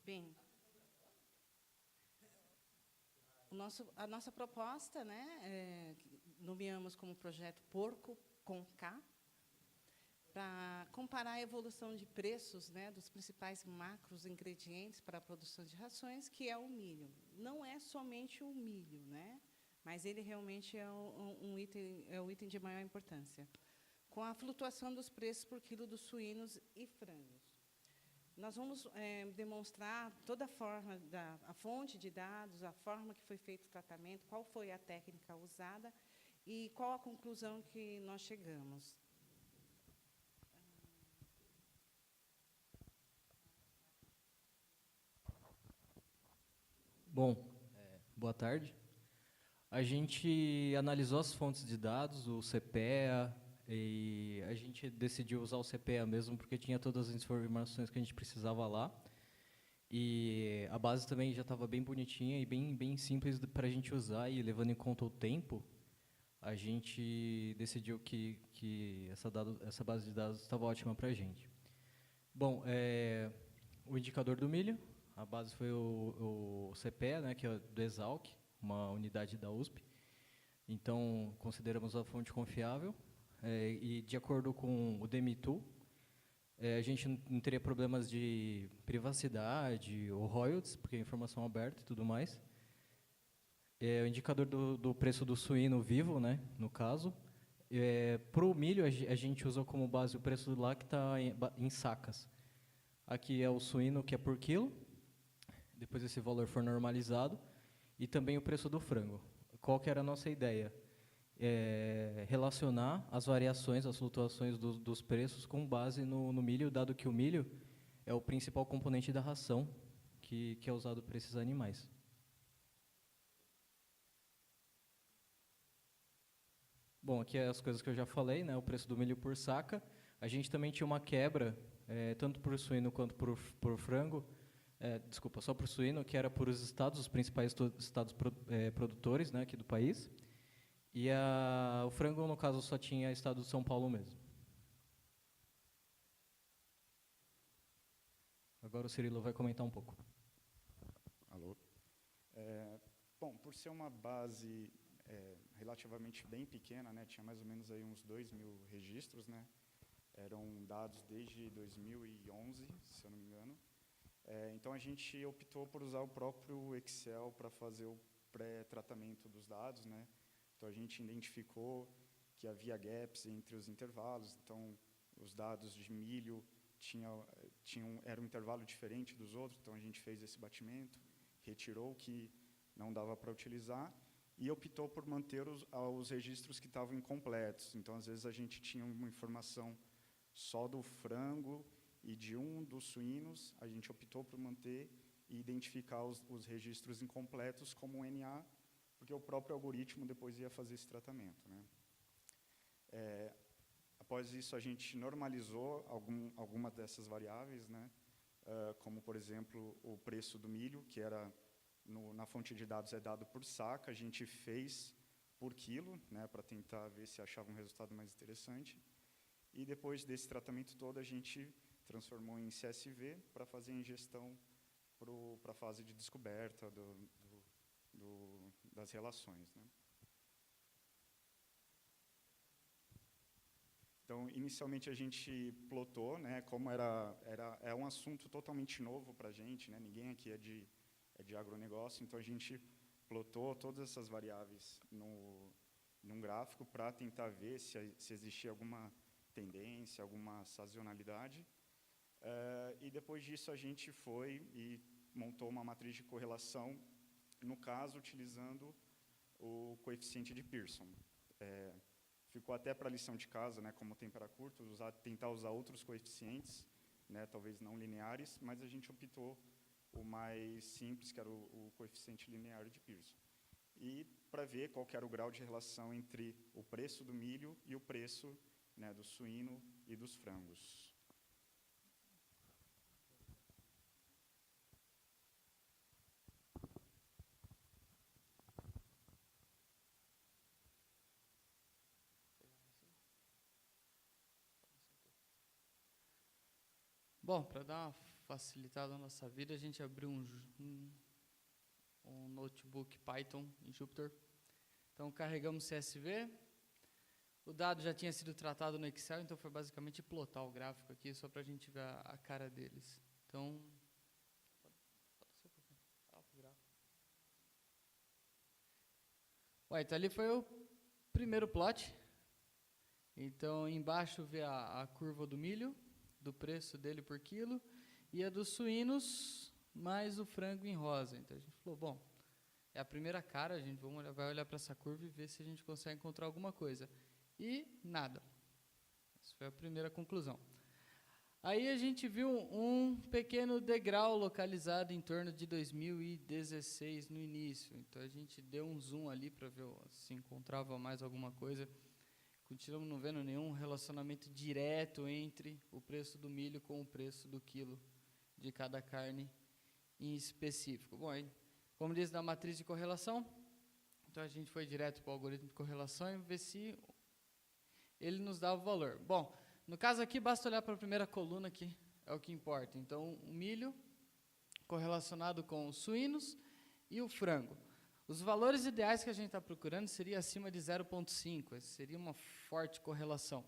Bem, a nossa proposta, né, nomeamos como projeto Porco com K, para comparar a evolução de preços, né, dos principais macros ingredientes para a produção de rações, que é o milho. Não é somente o milho, né, mas ele realmente é o item de maior importância, com a flutuação dos preços por quilo dos suínos e frangos. Nós vamos demonstrar toda a fonte de dados, a forma que foi feito o tratamento, qual foi a técnica usada e qual a conclusão que nós chegamos. Bom, boa tarde. A gente analisou as fontes de dados, o CPEA, e a gente decidiu usar o CPEA mesmo porque tinha todas as informações que a gente precisava lá. E a base também já estava bem bonitinha e bem simples para a gente usar, e levando em conta o tempo, a gente decidiu que essa base de dados estava ótima para a gente. Bom, o indicador do milho, a base foi o CPE, né, que é do Exalc, uma unidade da USP. Então, consideramos a fonte confiável. E, de acordo com o DMITU, a gente não teria problemas de privacidade ou royalties, porque é informação aberta e tudo mais. O indicador do preço do suíno vivo, né, no caso. Para o milho, a gente usou como base o preço lá que está em sacas. Aqui é o suíno, que é por quilo. Depois esse valor for normalizado. E também o preço do frango. Qual que era a nossa ideia? Relacionar as variações, as flutuações dos preços com base no milho, dado que o milho é o principal componente da ração que é usado para esses animais. Bom, aqui é as coisas que eu já falei, né? O preço do milho por saca. A gente também tinha uma quebra, tanto por suíno quanto por frango, desculpa, só por suíno, que era por os principais estados produtores, né, aqui do país. E o frango, no caso, só tinha estado de São Paulo mesmo. Agora o Cirilo vai comentar um pouco. Alô? Bom, por ser uma base relativamente bem pequena, né, tinha mais ou menos aí uns 2.000 registros, né, eram dados desde 2011, se eu não me engano. Então, a gente optou por usar o próprio Excel para fazer o pré-tratamento dos dados, né. Então, a gente identificou que havia gaps entre os intervalos. Então, os dados de milho era um intervalo diferente dos outros. Então, a gente fez esse batimento, retirou o que não dava para utilizar e optou por manter os registros que estavam incompletos. Então, às vezes, a gente tinha uma informação só do frango e de dos suínos. A gente optou por manter e identificar os registros incompletos como NA, porque o próprio algoritmo depois ia fazer esse tratamento, né? Após isso, a gente normalizou alguma dessas variáveis, né? Como, por exemplo, o preço do milho, que era na fonte de dados é dado por saca, a gente fez por quilo, né, para tentar ver se achava um resultado mais interessante. E depois desse tratamento todo, a gente transformou em CSV para fazer a ingestão para a fase de descoberta das relações, né? Então, inicialmente, a gente plotou, né, como é um assunto totalmente novo para a gente, né, ninguém aqui é de agronegócio, então a gente plotou todas essas variáveis num gráfico para tentar ver se existia alguma tendência, alguma sazonalidade. E depois disso a gente foi e montou uma matriz de correlação, no caso, utilizando o coeficiente de Pearson. Ficou até para a lição de casa, né, como o tempo era curto, tentar usar outros coeficientes, né, talvez não lineares, mas a gente optou o mais simples, que era o coeficiente linear de Pearson. E para ver qual que era o grau de relação entre o preço do milho e o preço, né, do suíno e dos frangos. Bom, para dar uma facilitado a nossa vida, a gente abriu um notebook Python em Jupyter. Então, carregamos CSV. O dado já tinha sido tratado no Excel, então foi basicamente plotar o gráfico aqui, só para a gente ver a cara deles. Então, então ali foi o primeiro plot. Então, embaixo vê a curva do milho, do preço dele por quilo, e a dos suínos, mais o frango em rosa. Então, a gente falou, bom, é a primeira cara, a gente vai olhar para essa curva e ver se a gente consegue encontrar alguma coisa. E nada. Essa foi a primeira conclusão. Aí a gente viu um pequeno degrau localizado em torno de 2016, no início. Então, a gente deu um zoom ali para ver se encontrava mais alguma coisa. Continuamos não vendo nenhum relacionamento direto entre o preço do milho com o preço do quilo de cada carne em específico. Bom, aí, como diz da matriz de correlação, então a gente foi direto para o algoritmo de correlação e ver se ele nos dava o valor. Bom, no caso aqui, basta olhar para a primeira coluna, que é o que importa. Então, o milho correlacionado com os suínos e o frango. Os valores ideais que a gente está procurando seria acima de 0,5, seria uma forte correlação.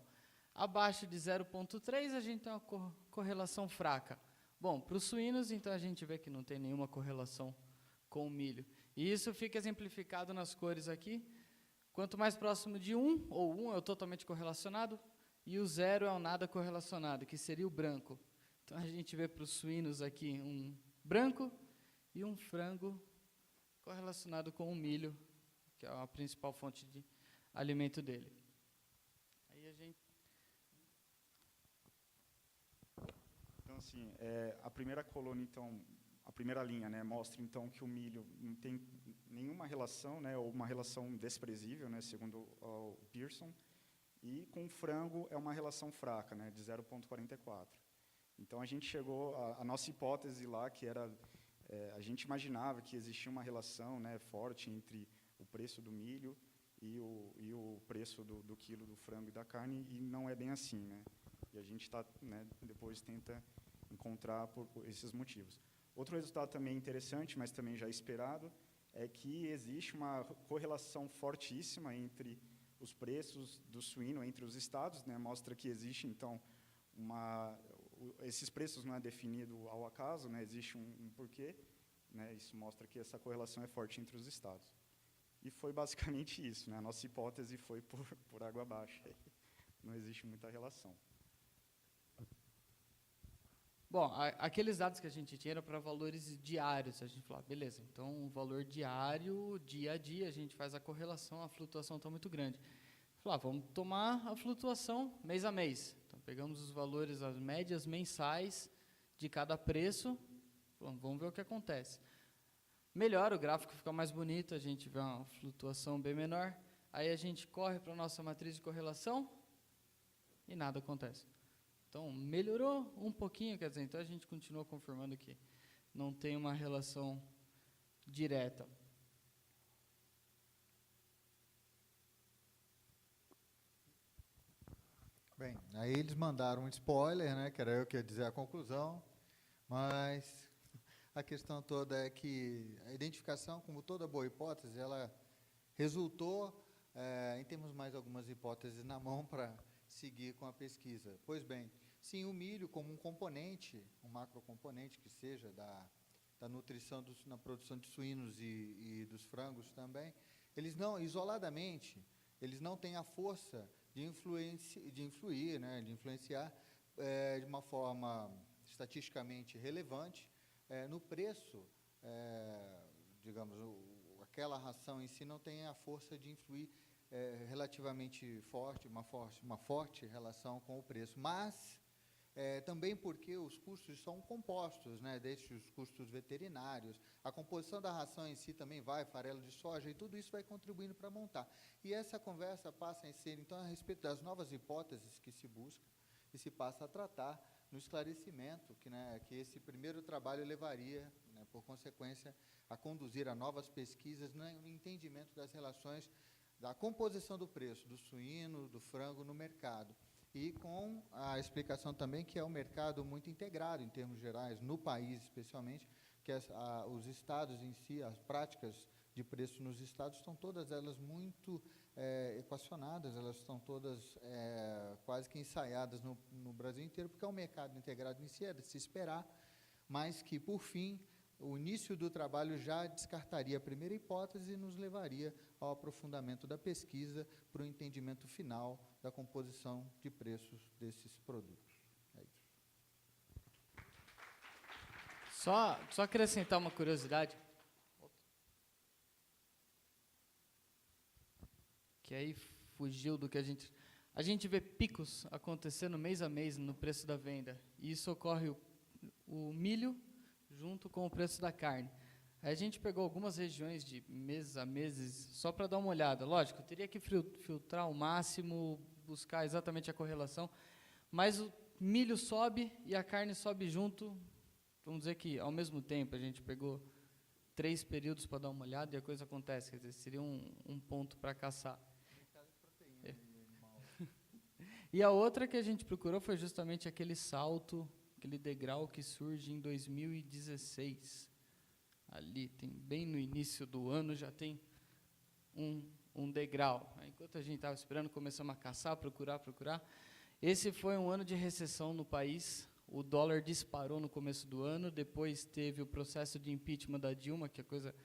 Abaixo de 0,3, a gente tem uma correlação fraca. Bom, para os suínos, então, a gente vê que não tem nenhuma correlação com o milho. E isso fica exemplificado nas cores aqui. Quanto mais próximo de 1, ou 1 é o totalmente correlacionado, e o 0 é o nada correlacionado, que seria o branco. Então, a gente vê para os suínos aqui um branco e um frango correlacionado com o milho, que é a principal fonte de alimento dele. Aí a gente... Então, assim, a primeira coluna, então, a primeira linha, né, mostra, então, que o milho não tem nenhuma relação, né, ou uma relação desprezível, né, segundo o Pearson, e com o frango é uma relação fraca, né, de 0,44. Então, a gente chegou à nossa hipótese lá, que era, a gente imaginava que existia uma relação, né, forte entre o preço do milho e o preço do quilo do frango e da carne, e não é bem assim, né. E a gente né, depois tenta encontrar por esses motivos. Outro resultado também interessante, mas também já esperado, é que existe uma correlação fortíssima entre os preços do suíno entre os estados, né, mostra que existe, então, esses preços não é definido ao acaso, né, existe um porquê, né, isso mostra que essa correlação é forte entre os estados. E foi basicamente isso, né, a nossa hipótese foi por água abaixo, não existe muita relação. Bom, aqueles dados que a gente tinha eram para valores diários. A gente falou, beleza, então o valor diário, dia a dia, a gente faz a correlação, a flutuação está muito grande. Falou, vamos tomar a flutuação mês a mês. Então, pegamos os valores, as médias mensais de cada preço, vamos ver o que acontece. Melhora, o gráfico fica mais bonito, a gente vê uma flutuação bem menor. Aí a gente corre para a nossa matriz de correlação e nada acontece. Então, melhorou um pouquinho, quer dizer, então a gente continua confirmando que não tem uma relação direta. Bem, aí eles mandaram um spoiler, né, que era eu que ia dizer a conclusão, mas a questão toda é que a identificação, como toda boa hipótese, ela resultou em termos mais algumas hipóteses na mão para seguir com a pesquisa. Pois bem, sim, o milho como um componente, um macrocomponente que seja da nutrição, na produção de suínos e dos frangos também, eles não, isoladamente, eles não têm a força de influir, né, de influenciar de uma forma estatisticamente relevante no preço, digamos, aquela ração em si não tem a força de influir relativamente forte, uma forte relação com o preço, mas também porque os custos são compostos, né, desde os custos veterinários, a composição da ração em si também farelo de soja, e tudo isso vai contribuindo para montar. E essa conversa passa a ser, então, a respeito das novas hipóteses que se busca e se passa a tratar no esclarecimento que esse primeiro trabalho levaria, né, por consequência, a conduzir a novas pesquisas no entendimento das relações da composição do preço do suíno, do frango no mercado. e com a explicação também que é um mercado muito integrado em termos gerais, no país especialmente, que os estados em si, as práticas de preço nos estados estão todas elas muito equacionadas, elas estão todas quase que ensaiadas no Brasil inteiro, porque é um mercado integrado em si, é de se esperar, mas que, por fim, o início do trabalho já descartaria a primeira hipótese e nos levaria ao aprofundamento da pesquisa para o entendimento final da composição de preços desses produtos. É isso. Só acrescentar uma curiosidade, que aí fugiu do que a gente... A gente vê picos acontecendo mês a mês no preço da venda, e isso ocorre o milho junto com o preço da carne. Aí a gente pegou algumas regiões de meses a meses, só para dar uma olhada. Lógico, teria que filtrar ao máximo, buscar exatamente a correlação, mas o milho sobe e a carne sobe junto. Vamos dizer que, ao mesmo tempo, a gente pegou 3 períodos para dar uma olhada e a coisa acontece. Quer dizer, seria um ponto para caçar. É. E a outra que a gente procurou foi justamente aquele salto, aquele degrau que surge em 2016. Ali, bem no início do ano, já tem um degrau. Enquanto a gente estava esperando, começamos a caçar, procurar. Esse foi um ano de recessão no país. O dólar disparou no começo do ano, depois teve o processo de impeachment da Dilma, que a coisa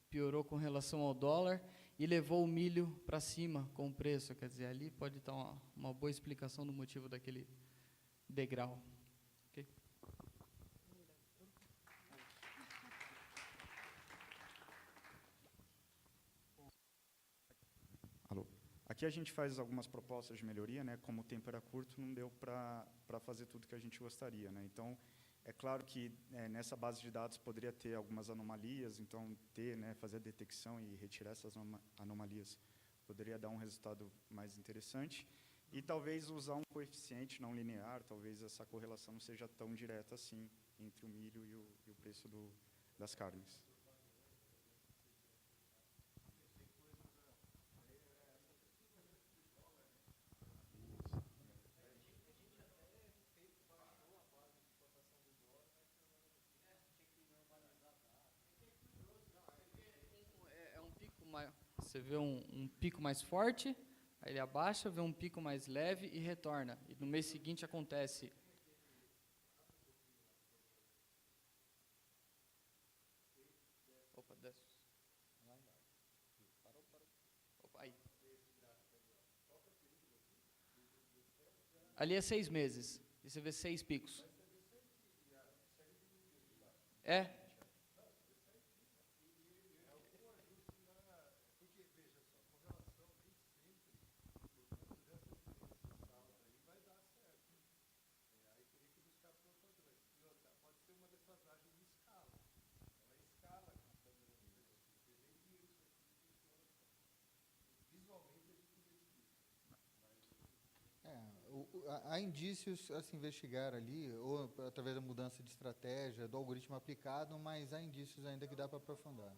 piorou com relação ao dólar, e levou o milho para cima com o preço. Quer dizer, ali pode estar uma boa explicação do motivo daquele degrau. Okay? Alô. Aqui a gente faz algumas propostas de melhoria, né? Como o tempo era curto, não deu para fazer tudo que a gente gostaria, né? Então, é claro que nessa base de dados poderia ter algumas anomalias, então fazer a detecção e retirar essas anomalias poderia dar um resultado mais interessante. E talvez usar um coeficiente não linear, talvez essa correlação não seja tão direta assim entre o milho e o preço das carnes. Você vê um pico mais forte, aí ele abaixa, vê um pico mais leve e retorna. E no mês seguinte acontece. Opa, desce. Opa, aí. Ali é 6 meses. E você vê 6 picos. É. Há indícios a se investigar ali, ou através da mudança de estratégia, do algoritmo aplicado, mas há indícios ainda que dá para aprofundar.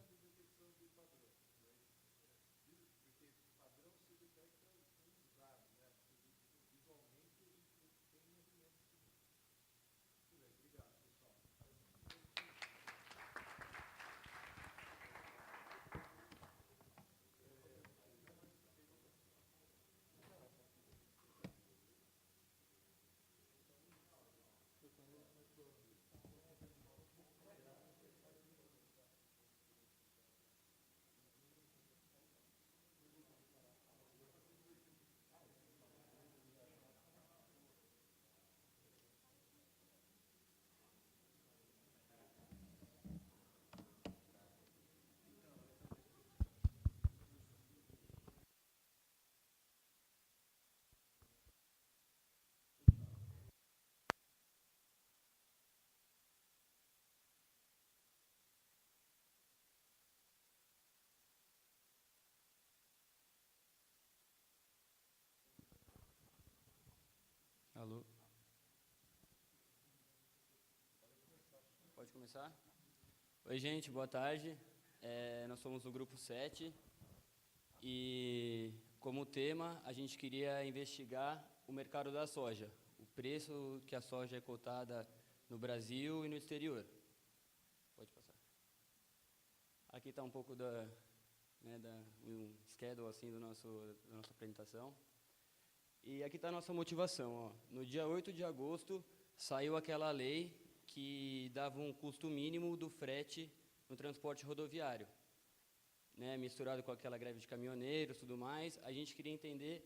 Alô? Pode começar? Oi, gente, boa tarde. Nós somos o Grupo 7 e, como tema, a gente queria investigar o mercado da soja, o preço que a soja é cotada no Brasil e no exterior. Pode passar. Aqui está um pouco um schedule assim da nossa apresentação. E aqui está a nossa motivação. Ó. No dia 8 de agosto, saiu aquela lei que dava um custo mínimo do frete no transporte rodoviário. Né, misturado com aquela greve de caminhoneiros e tudo mais, a gente queria entender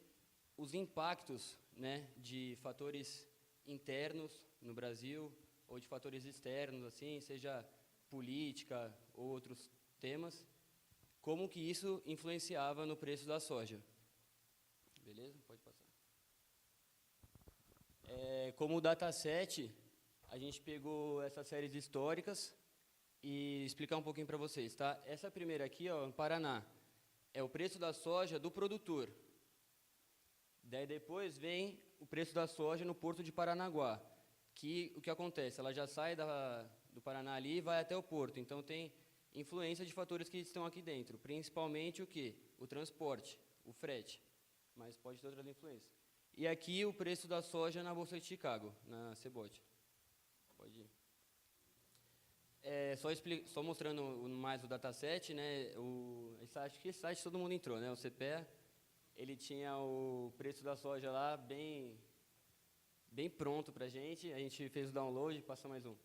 os impactos, né, de fatores internos no Brasil ou de fatores externos, assim, seja política ou outros temas, como que isso influenciava no preço da soja. Beleza? Pode passar. Como dataset, a gente pegou essas séries históricas e explicar um pouquinho para vocês, tá? Essa primeira aqui, ó, no Paraná, é o preço da soja do produtor. Daí depois vem o preço da soja no Porto de Paranaguá, que o que acontece? Ela já sai do Paraná ali e vai até o porto, então tem influência de fatores que estão aqui dentro, principalmente o quê? O transporte, o frete, mas pode ter outras influências. E aqui o preço da soja na Bolsa de Chicago, na CBOT. Pode ir. Só mostrando mais o dataset, né? Acho que esse site todo mundo entrou, né? O CPEA, ele tinha o preço da soja lá bem pronto para a gente fez o download, passa mais um.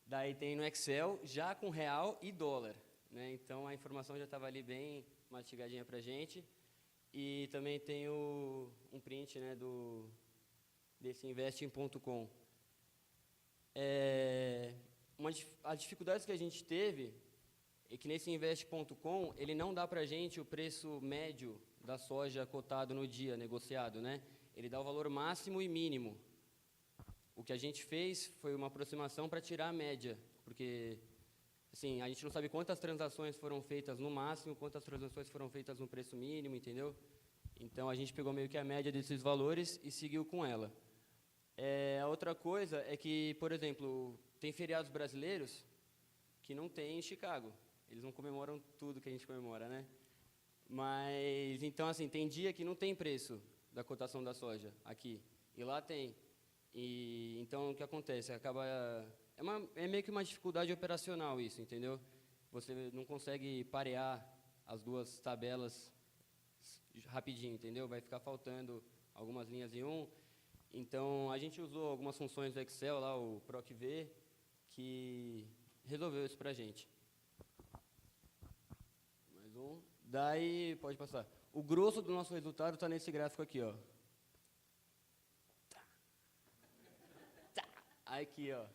Daí tem no Excel, já com real e dólar, né? Então a informação já estava ali bem mastigadinha para a gente. E também tem um print, né, desse investing.com. As dificuldades que a gente teve é que nesse invest.com ele não dá para a gente o preço médio da soja cotado no dia, negociado, né? Ele dá o valor máximo e mínimo. O que a gente fez foi uma aproximação para tirar a média, porque assim, a gente não sabe quantas transações foram feitas no máximo, quantas transações foram feitas no preço mínimo, entendeu? Então a gente pegou meio que a média desses valores e seguiu com ela. A outra coisa é que, por exemplo, tem feriados brasileiros que não tem em Chicago. Eles não comemoram tudo que a gente comemora, né? Mas, então, assim, tem dia que não tem preço da cotação da soja aqui. E lá tem. E, então, o que acontece? É meio que uma dificuldade operacional isso, entendeu? Você não consegue parear as duas tabelas rapidinho, entendeu? Vai ficar faltando algumas linhas em um. Então, a gente usou algumas funções do Excel, lá, o PROC-V, que resolveu isso para a gente. Mais um. Daí, pode passar. O grosso do nosso resultado está nesse gráfico aqui, ó. Aqui, ó.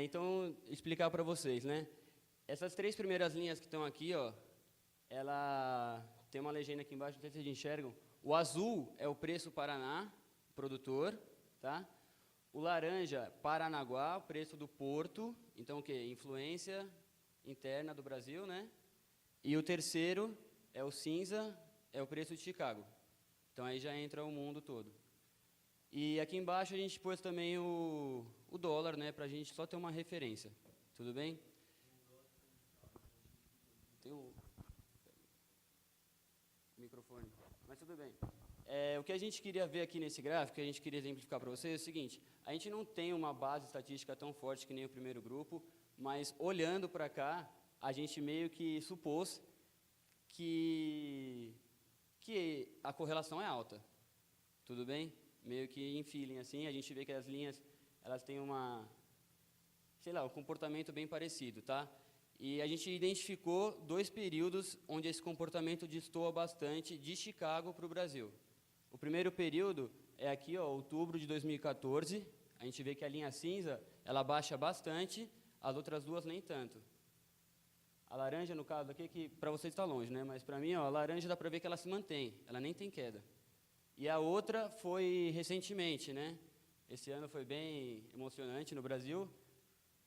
Então, explicar para vocês, né? Essas três primeiras linhas que estão aqui, ó, ela tem uma legenda aqui embaixo, não sei se vocês enxergam. O azul é o preço Paraná, produtor, tá? O laranja, Paranaguá, o preço do porto, então o quê? Influência interna do Brasil, né? E o terceiro é o cinza, é o preço de Chicago. Então aí já entra o mundo todo. E aqui embaixo a gente pôs também o dólar, né, para a gente só ter uma referência. Tudo bem? Tem um microfone, mas tudo bem. O que a gente queria ver aqui nesse gráfico, que a gente queria exemplificar para vocês, é o seguinte: a gente não tem uma base estatística tão forte que nem o primeiro grupo, mas olhando para cá, a gente meio que supôs que a correlação é alta. Tudo bem? Meio que em feeling, assim, a gente vê que as linhas, elas têm um comportamento bem parecido, tá? E a gente identificou 2 períodos onde esse comportamento destoa bastante de Chicago para o Brasil. O primeiro período é aqui, ó, outubro de 2014. A gente vê que a linha cinza, ela baixa bastante, as outras duas nem tanto. A laranja, no caso aqui, que para vocês está longe, né? Mas para mim, ó, a laranja dá para ver que ela se mantém, ela nem tem queda. E a outra foi recentemente, né? Esse ano foi bem emocionante no Brasil.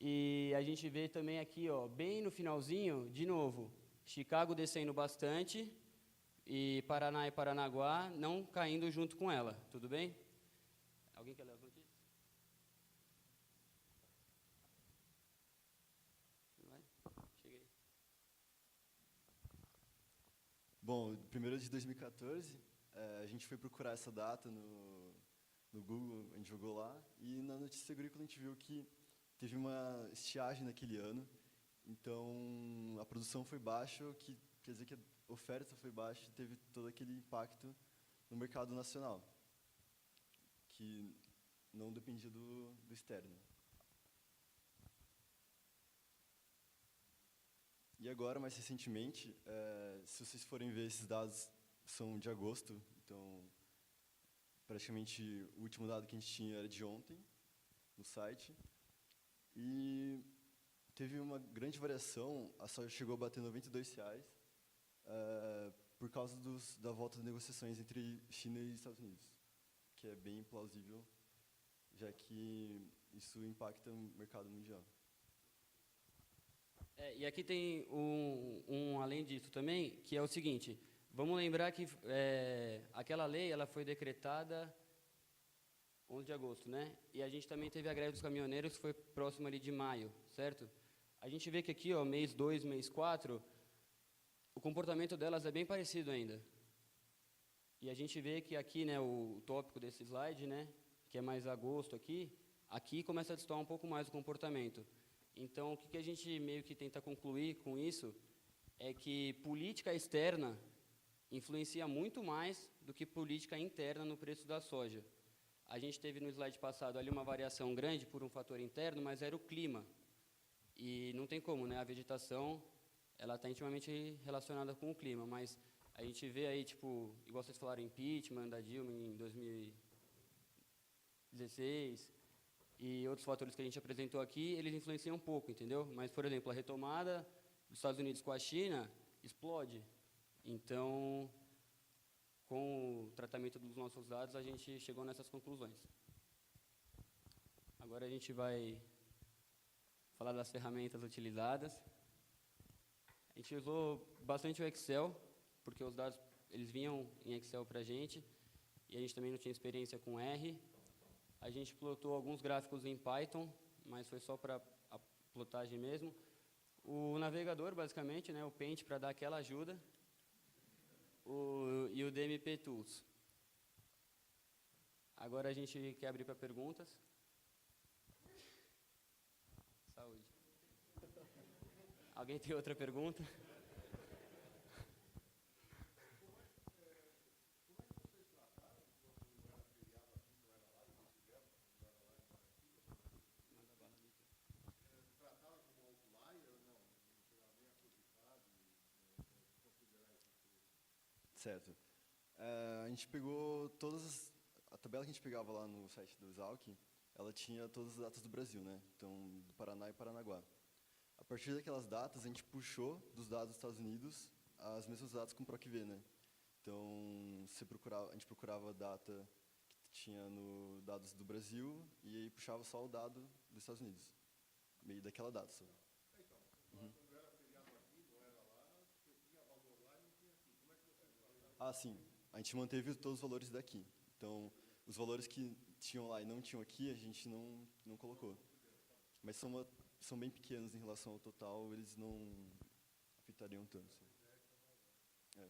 E a gente vê também aqui, ó, bem no finalzinho, de novo, Chicago descendo bastante e Paraná e Paranaguá não caindo junto com ela. Tudo bem? Alguém quer ler as notícias? Vai? Cheguei. Bom, primeiro de 2014, a gente foi procurar essa data no Google, a gente jogou lá, e na notícia agrícola a gente viu que teve uma estiagem naquele ano, então a produção foi baixa, o que quer dizer que a oferta foi baixa e teve todo aquele impacto no mercado nacional, que não dependia do externo. E agora, mais recentemente, se vocês forem ver, esses dados são de agosto, então praticamente o último dado que a gente tinha era de ontem, no site, e teve uma grande variação, a soja chegou a bater R$ 92, por causa da volta das negociações entre China e Estados Unidos, que é bem plausível, já que isso impacta o mercado mundial. E aqui tem além disso também, que é o seguinte, vamos lembrar que aquela lei ela foi decretada 11 de agosto, né? E a gente também teve a greve dos caminhoneiros, que foi próximo ali de maio, certo? A gente vê que aqui, ó, mês 2, mês 4, o comportamento delas é bem parecido ainda. E a gente vê que aqui, né, o tópico desse slide, né, que é mais agosto aqui começa a destoar um pouco mais o comportamento. Então, o que a gente meio que tenta concluir com isso é que política externa influencia muito mais do que política interna no preço da soja. A gente teve no slide passado ali uma variação grande por um fator interno, mas era o clima. E não tem como, né? A vegetação ela está intimamente relacionada com o clima, mas a gente vê aí, tipo, igual vocês falaram, impeachment da Dilma em 2016, e outros fatores que a gente apresentou aqui, eles influenciam um pouco, entendeu? Mas, por exemplo, a retomada dos Estados Unidos com a China explode. Então, com o tratamento dos nossos dados, a gente chegou nessas conclusões. Agora a gente vai falar das ferramentas utilizadas. A gente usou bastante o Excel, porque os dados eles vinham em Excel para a gente, e a gente também não tinha experiência com R. A gente plotou alguns gráficos em Python, mas foi só para a plotagem mesmo. O navegador, basicamente, né, o Paint, para dar aquela ajuda, e o DMP Tools. Agora a gente quer abrir para perguntas. Saúde. Alguém tem outra pergunta? Certo. A gente pegou a tabela que a gente pegava lá no site do Exalc, ela tinha todas as datas do Brasil, né? Então, do Paraná e Paranaguá. A partir daquelas datas, a gente puxou dos dados dos Estados Unidos as mesmas datas com o PROC-V, né? Então, a gente procurava a data que tinha no dados do Brasil e aí puxava só o dado dos Estados Unidos, meio daquela data só. Ah, sim. A gente manteve todos os valores daqui. Então, os valores que tinham lá e não tinham aqui, a gente não colocou. Mas são bem pequenos em relação ao total, eles não afetariam tanto. É.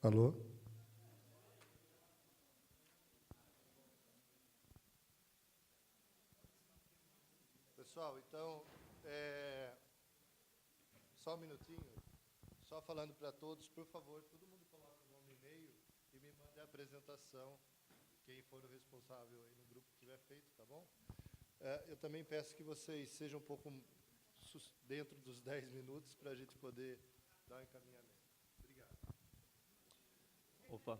Alô? Pessoal, então, só um minutinho. Só falando para todos, por favor, todo mundo coloca o nome e e-mail e me mande a apresentação, quem for o responsável aí no grupo que tiver feito, tá bom? Eu também peço que vocês sejam um pouco dentro dos 10 minutos para a gente poder dar um encaminhamento. Obrigado. Opa.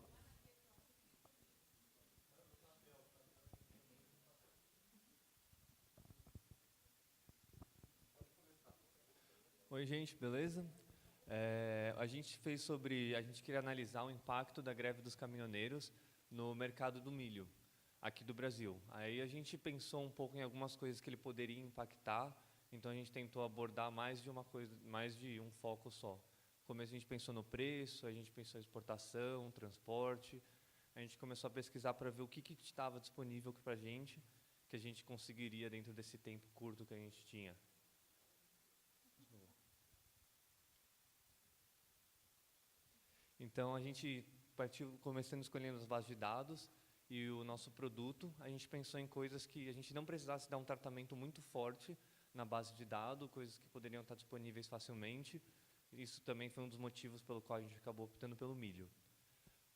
Oi, gente, beleza? A gente queria analisar o impacto da greve dos caminhoneiros no mercado do milho aqui do Brasil. Aí a gente pensou um pouco em algumas coisas que ele poderia impactar, então a gente tentou abordar mais de um foco só. Como a gente pensou no preço, a gente pensou em exportação, transporte, a gente começou a pesquisar para ver o que estava disponível para a gente, que a gente conseguiria dentro desse tempo curto que a gente tinha. Então, a gente partiu começando escolhendo as bases de dados e o nosso produto. A gente pensou em coisas que a gente não precisasse dar um tratamento muito forte na base de dados, coisas que poderiam estar disponíveis facilmente. Isso também foi um dos motivos pelo qual a gente acabou optando pelo milho.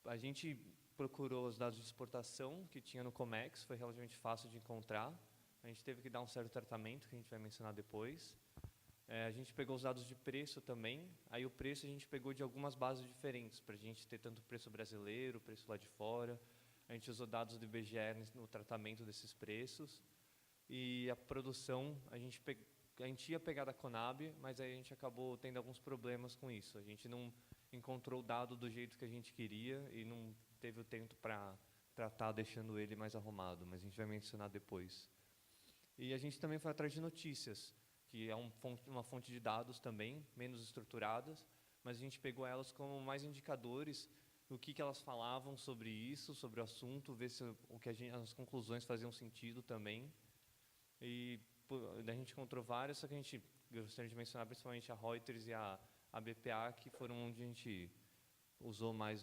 A gente procurou os dados de exportação que tinha no Comex, foi relativamente fácil de encontrar. A gente teve que dar um certo tratamento, que a gente vai mencionar depois. A gente pegou os dados de preço também, aí o preço a gente pegou de algumas bases diferentes, para a gente ter tanto preço brasileiro, preço lá de fora. A gente usou dados do IBGE no tratamento desses preços. E a produção, a gente ia pegar da Conab, mas aí a gente acabou tendo alguns problemas com isso. A gente não encontrou o dado do jeito que a gente queria e não teve o tempo para tratar, deixando ele mais arrumado, mas a gente vai mencionar depois. E a gente também foi atrás de notícias, que é uma fonte de dados também, menos estruturadas, mas a gente pegou elas como mais indicadores do que elas falavam sobre isso, sobre o assunto, ver se as conclusões faziam sentido também. E a gente encontrou várias, só que a gente gostaria de mencionar principalmente a Reuters e a BPA, que foram onde a gente usou mais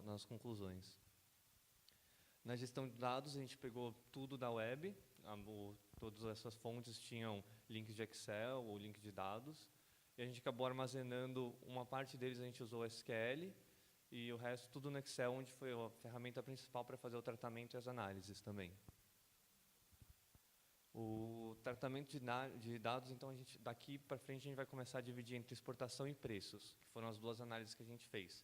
nas conclusões. Na gestão de dados, a gente pegou tudo da web, todas essas fontes tinham links de Excel ou link de dados, e a gente acabou armazenando, uma parte deles a gente usou SQL, e o resto tudo no Excel, onde foi a ferramenta principal para fazer o tratamento e as análises também. O tratamento de dados, então, daqui para frente a gente vai começar a dividir entre exportação e preços, que foram as duas análises que a gente fez.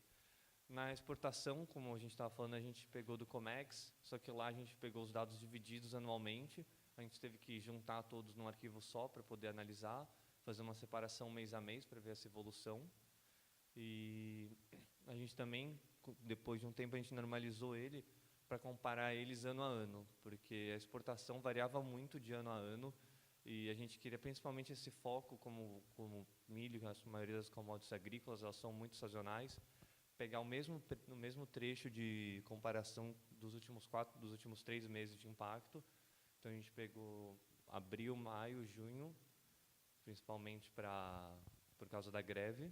Na exportação, como a gente estava falando, a gente pegou do Comex, só que lá a gente pegou os dados divididos anualmente, a gente teve que juntar todos num arquivo só para poder analisar, fazer uma separação mês a mês para ver essa evolução. E a gente também, depois de um tempo, a gente normalizou ele para comparar eles ano a ano, porque a exportação variava muito de ano a ano, e a gente queria principalmente esse foco, como milho, a maioria das commodities agrícolas, elas são muito sazonais, pegar o mesmo trecho de comparação dos últimos 3 meses de impacto. Então, a gente pegou abril, maio, junho, principalmente por causa da greve.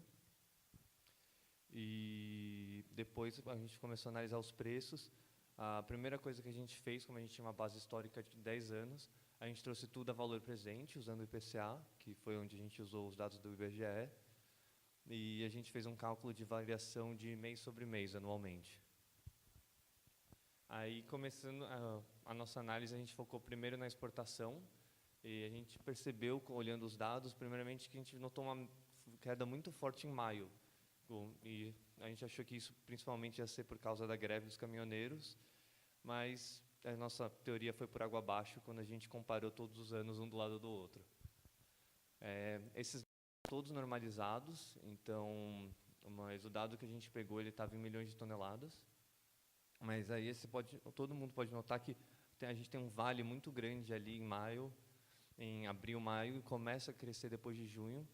E depois a gente começou a analisar os preços. A primeira coisa que a gente fez, como a gente tinha uma base histórica de 10 anos, a gente trouxe tudo a valor presente, usando o IPCA, que foi onde a gente usou os dados do IBGE, e a gente fez um cálculo de variação de mês sobre mês, anualmente. Aí, começando a nossa análise, a gente focou primeiro na exportação, e a gente percebeu, olhando os dados, primeiramente, que a gente notou uma queda muito forte em maio. E a gente achou que isso principalmente ia ser por causa da greve dos caminhoneiros, mas a nossa teoria foi por água abaixo quando a gente comparou todos os anos um do lado do outro. Esses todos normalizados, então, mas o dado que a gente pegou, ele estava em milhões de toneladas, mas aí todo mundo pode notar que a gente tem um vale muito grande ali em abril, maio, e começa a crescer depois de junho.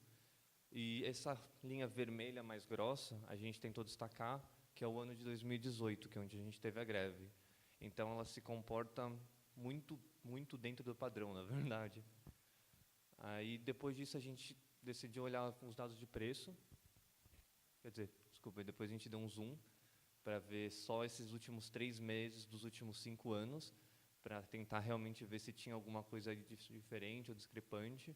E essa linha vermelha mais grossa, a gente tentou destacar, que é o ano de 2018, que é onde a gente teve a greve. Então, ela se comporta muito, muito dentro do padrão, na verdade. Aí, depois disso, a gente decidiu olhar os dados de preço. Quer dizer, desculpa, depois a gente deu um zoom para ver só esses últimos 3 meses dos últimos 5 anos, para tentar realmente ver se tinha alguma coisa diferente ou discrepante.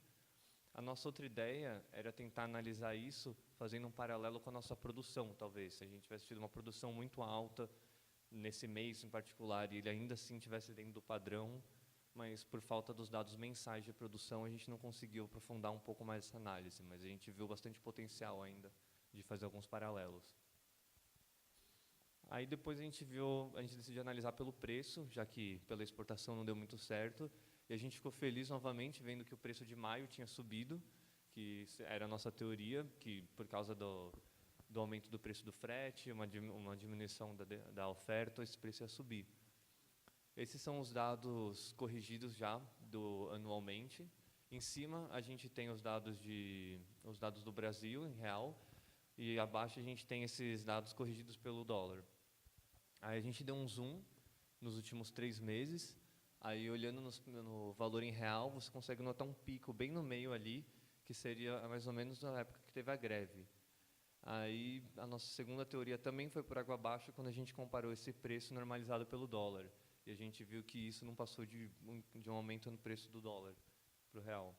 A nossa outra ideia era tentar analisar isso fazendo um paralelo com a nossa produção, talvez. Se a gente tivesse tido uma produção muito alta nesse mês em particular e ele ainda assim estivesse dentro do padrão, mas por falta dos dados mensais de produção, a gente não conseguiu aprofundar um pouco mais essa análise, mas a gente viu bastante potencial ainda de fazer alguns paralelos. Aí depois a gente decidiu analisar pelo preço, já que pela exportação não deu muito certo, e a gente ficou feliz novamente vendo que o preço de maio tinha subido, que era a nossa teoria, que por causa do aumento do preço do frete, uma diminuição da oferta, esse preço ia subir. Esses são os dados corrigidos já anualmente. Em cima a gente tem os dados do Brasil em real, e abaixo a gente tem esses dados corrigidos pelo dólar. Aí a gente deu um zoom nos últimos 3 meses. Aí, olhando no valor em real, você consegue notar um pico bem no meio ali, que seria mais ou menos na época que teve a greve. Aí, a nossa segunda teoria também foi por água abaixo quando a gente comparou esse preço normalizado pelo dólar. E a gente viu que isso não passou de um aumento no preço do dólar para o real.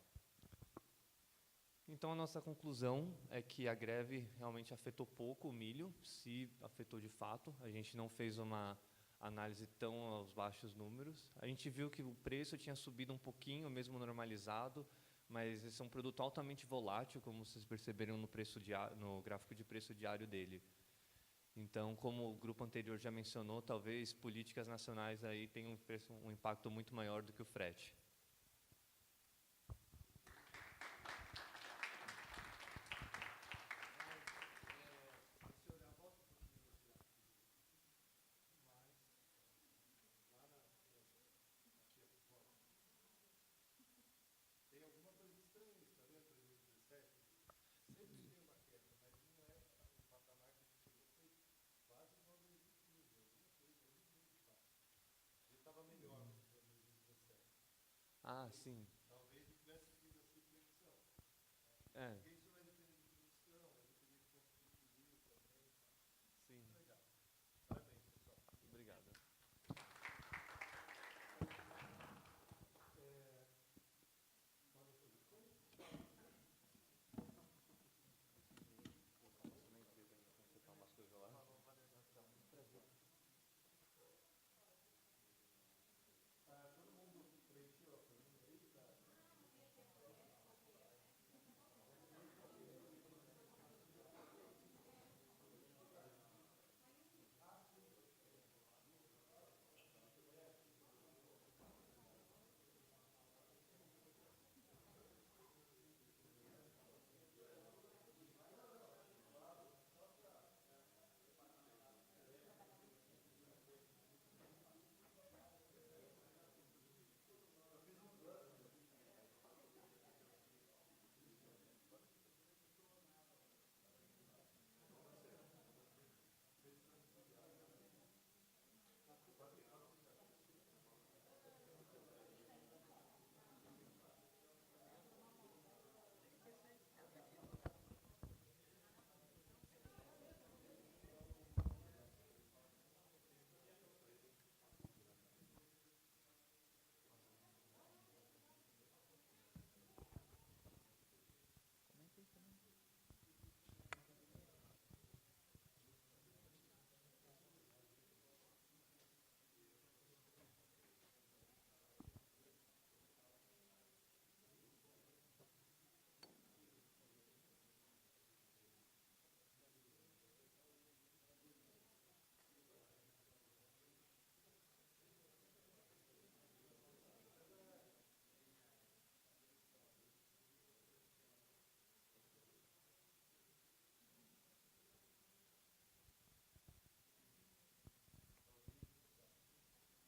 Então, a nossa conclusão é que a greve realmente afetou pouco o milho, se afetou de fato. A gente não fez uma análise tão aos baixos números. A gente viu que o preço tinha subido um pouquinho, mesmo normalizado, mas esse é um produto altamente volátil, como vocês perceberam no gráfico de preço diário dele. Então, como o grupo anterior já mencionou, talvez políticas nacionais aí tenham um impacto muito maior do que o frete. Ah, sim. Talvez não tivesse sido assim produção. É. Porque isso vai depender de produção, vai depender de construir também. Sim. Legal. Parabéns, pessoal. Obrigado.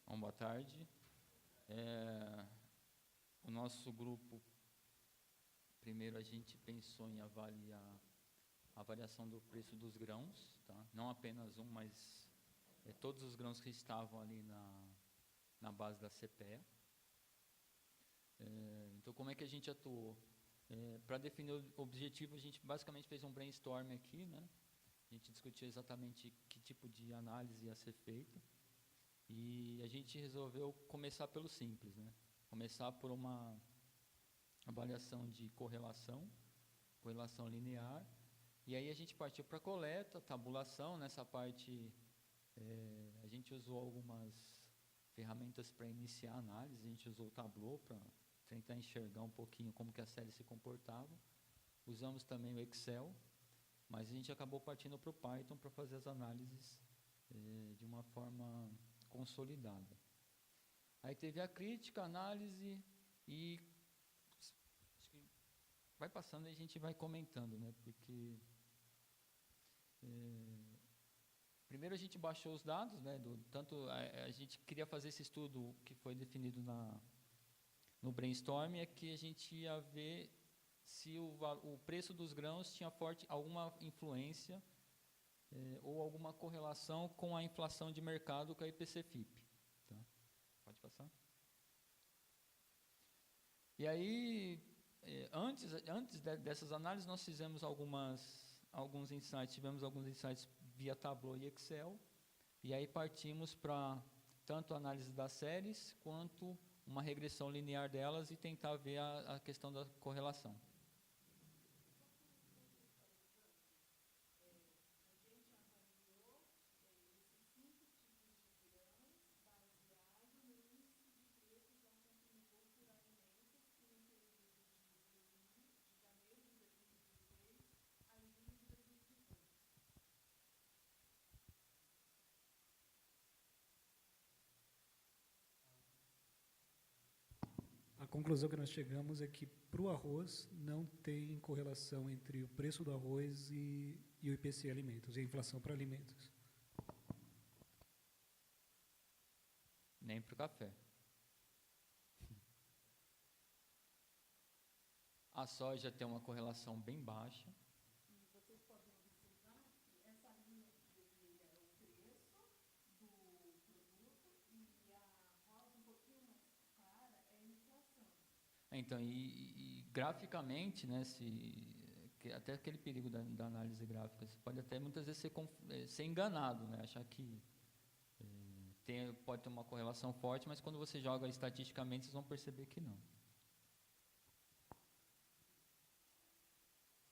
Bom, boa tarde. O nosso grupo, primeiro a gente pensou em avaliar a variação do preço dos grãos, tá? Não apenas um, mas todos os grãos que estavam ali na base da CPEA. Então, como é que a gente atuou? Para definir o objetivo, a gente basicamente fez um brainstorm aqui, né? A gente discutiu exatamente que tipo de análise ia ser feita. E a gente resolveu começar pelo simples, né? Começar por uma avaliação de correlação linear, e aí a gente partiu para a coleta, tabulação. Nessa parte, a gente usou algumas ferramentas para iniciar a análise. A gente usou o Tableau para tentar enxergar um pouquinho como que a série se comportava. Usamos também o Excel, mas a gente acabou partindo para o Python para fazer as análises de uma forma consolidada. Aí teve a crítica, a análise, e acho que vai passando e a gente vai comentando, né? Porque primeiro a gente baixou os dados, né? Tanto a gente queria fazer esse estudo que foi definido no brainstorm, é que a gente ia ver se o preço dos grãos tinha alguma influência ou alguma correlação com a inflação de mercado, com a IPC-FIP. Tá? Pode passar. E aí, antes dessas análises, nós fizemos alguns insights, tivemos alguns insights via Tableau e Excel, e aí partimos para tanto a análise das séries, quanto uma regressão linear delas e tentar ver a questão da correlação. A conclusão que nós chegamos é que, para o arroz, não tem correlação entre o preço do arroz e o IPC alimentos, e a inflação para alimentos. Nem para o café. A soja tem uma correlação bem baixa. Vocês podem observar que essa linha que vermelha é o preço do produto e a rosa um pouquinho mais clara é a inflação. Então, e graficamente, né, até aquele perigo da análise gráfica, você pode até muitas vezes ser enganado, né, achar que pode ter uma correlação forte, mas quando você joga estatisticamente, vocês vão perceber que não.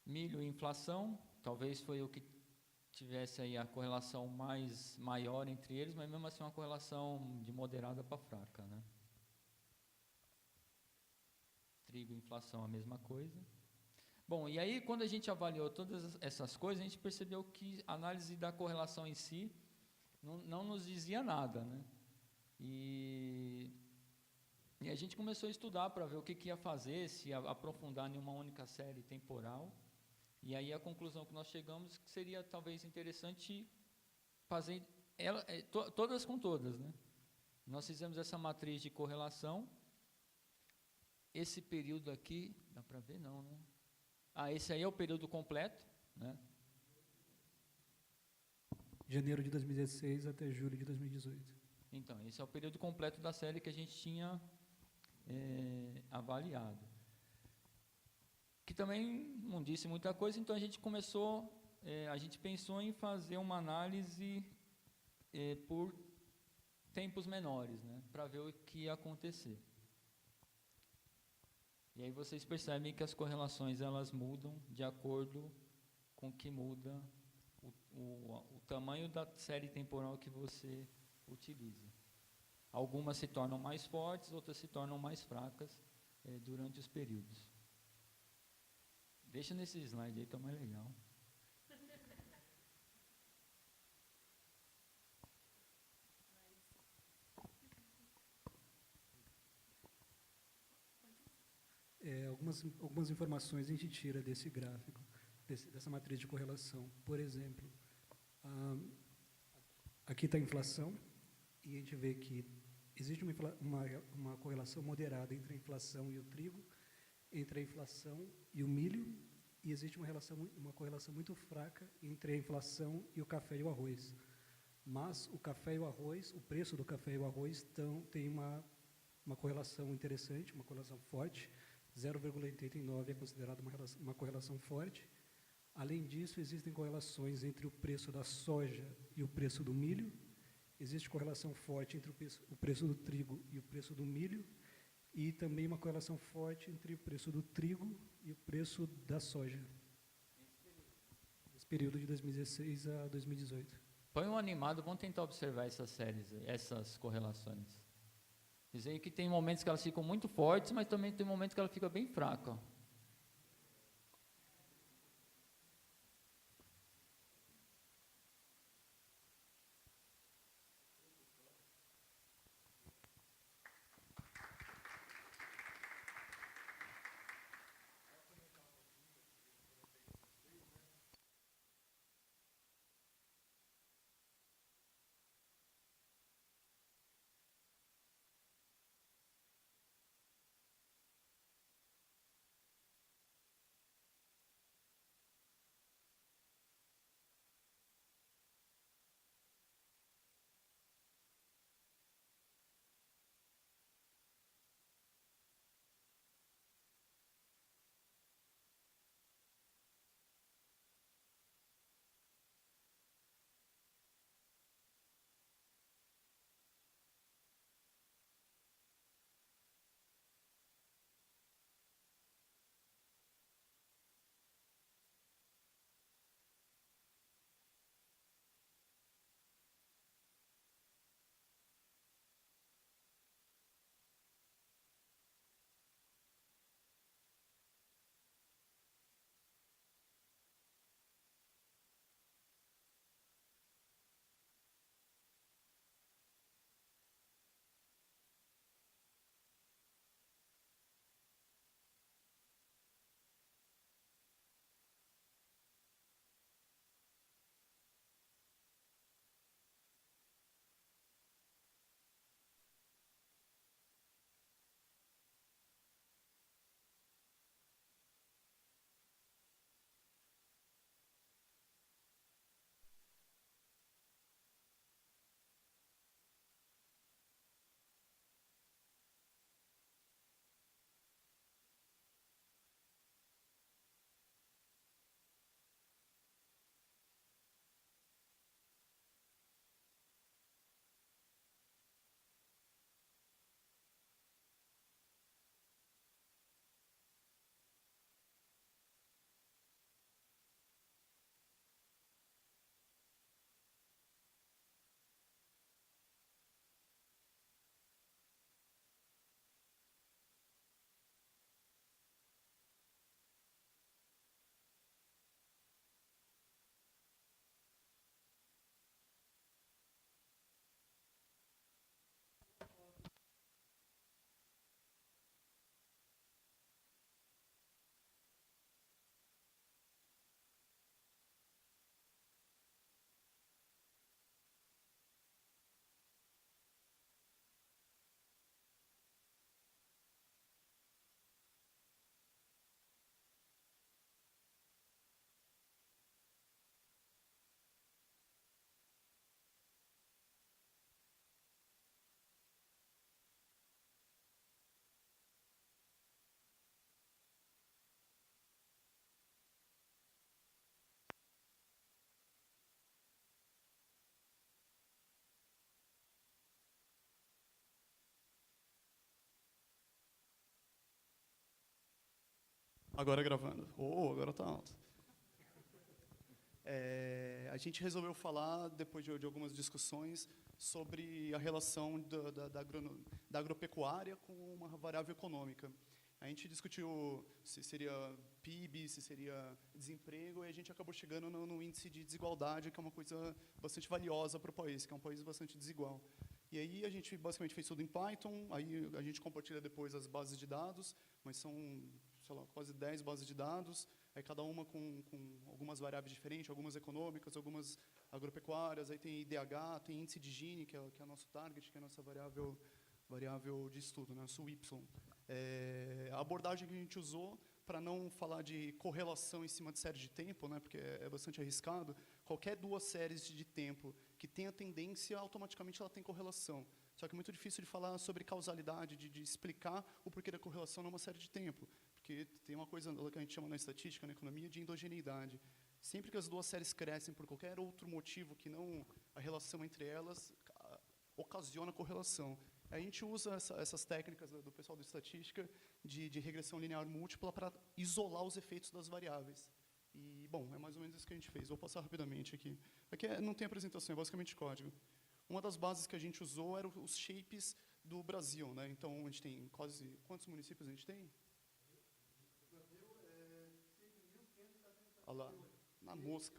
Milho e inflação, talvez foi o que tivesse aí a correlação maior entre eles, mas mesmo assim uma correlação de moderada para fraca, né? Trigo e inflação, a mesma coisa. Bom, e aí quando a gente avaliou todas essas coisas, a gente percebeu que a análise da correlação em si não nos dizia nada, né? E a gente começou a estudar para ver o que ia fazer, se ia aprofundar em uma única série temporal. E aí a conclusão que nós chegamos que seria talvez interessante fazer todas com todas, né? Nós fizemos essa matriz de correlação. Esse período aqui, dá para ver não, né? Esse aí é o período completo, né? Janeiro de 2016 até julho de 2018. Então, esse é o período completo da série que a gente tinha avaliado. Que também não disse muita coisa, então a gente pensou em fazer uma análise por tempos menores, né, para ver o que ia acontecer. E aí vocês percebem que as correlações elas mudam de acordo com que muda o tamanho da série temporal que você utiliza. Algumas se tornam mais fortes, outras se tornam mais fracas durante os períodos. Deixa nesse slide aí que é mais legal. Algumas informações a gente tira desse gráfico, dessa matriz de correlação. Por exemplo, aqui está a inflação, e a gente vê que existe uma correlação moderada entre a inflação e o trigo, entre a inflação e o milho, e existe uma correlação muito fraca entre a inflação e o café e o arroz. Mas o café e o arroz, o preço do café e o arroz tem uma correlação interessante, uma correlação forte. 0,89 é considerado uma correlação forte. Além disso, existem correlações entre o preço da soja e o preço do milho. Existe correlação forte entre o preço do trigo e o preço do milho. E também uma correlação forte entre o preço do trigo e o preço da soja. Nesse período de 2016 a 2018. Põe um animado, vamos tentar observar essas séries, essas correlações. Dizem que tem momentos que elas ficam muito fortes, mas também tem momentos que ela fica bem fraca. Agora gravando. Agora tá alto. A gente resolveu falar, depois de algumas discussões, sobre a relação da agropecuária com uma variável econômica. A gente discutiu se seria PIB, se seria desemprego, e a gente acabou chegando no índice de desigualdade, que é uma coisa bastante valiosa para o país, que é um país bastante desigual. E aí a gente basicamente fez tudo em Python, aí a gente compartilha depois as bases de dados, mas são, sei lá, quase 10 bases de dados, aí cada uma com algumas variáveis diferentes, algumas econômicas, algumas agropecuárias, aí tem IDH, tem índice de Gini, que é o nosso target, que é a nossa variável de estudo, né, nosso Y. A abordagem que a gente usou, para não falar de correlação em cima de série de tempo, né, porque é bastante arriscado, qualquer duas séries de tempo que tenha tendência, automaticamente ela tem correlação. Só que é muito difícil de falar sobre causalidade, de explicar o porquê da correlação numa série de tempo. porque tem uma coisa que a gente chama na estatística, na economia, de endogeneidade. Sempre que as duas séries crescem por qualquer outro motivo que não a relação entre elas, ocasiona correlação. A gente usa essas técnicas do pessoal da estatística de regressão linear múltipla para isolar os efeitos das variáveis. E, bom, é mais ou menos isso que a gente fez. Vou passar rapidamente aqui. Aqui não tem apresentação, é basicamente código. Uma das bases que a gente usou eram os shapes do Brasil, né? Então, a gente tem quase... Quantos municípios a gente tem? Olha lá, na mosca.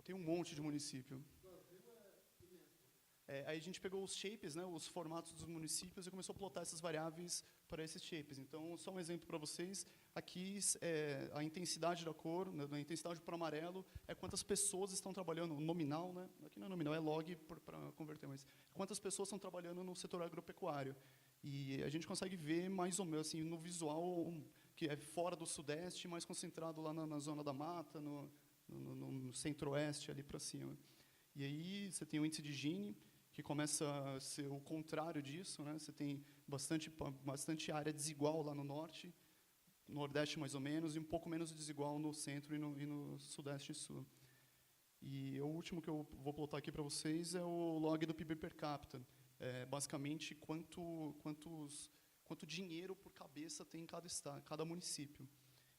Tem um monte de município. Aí a gente pegou os shapes, né, os formatos dos municípios, e começou a plotar essas variáveis para esses shapes. Então, só um exemplo para vocês. Aqui, a intensidade da cor, né, a intensidade para o amarelo, é quantas pessoas estão trabalhando, nominal, né? Aqui não é nominal, é log para converter, mas quantas pessoas estão trabalhando no setor agropecuário. E a gente consegue ver, mais ou menos, assim, no visual, que é fora do sudeste, mais concentrado lá na zona da mata, no centro-oeste, ali para cima. E aí você tem o índice de Gini, que começa a ser o contrário disso, né? Você tem bastante área desigual lá no norte, no nordeste mais ou menos, e um pouco menos desigual no centro e no sudeste e sul. E o último que eu vou plotar aqui para vocês é o log do PIB per capita. Basicamente, quanto dinheiro por cabeça tem em cada estado, cada município.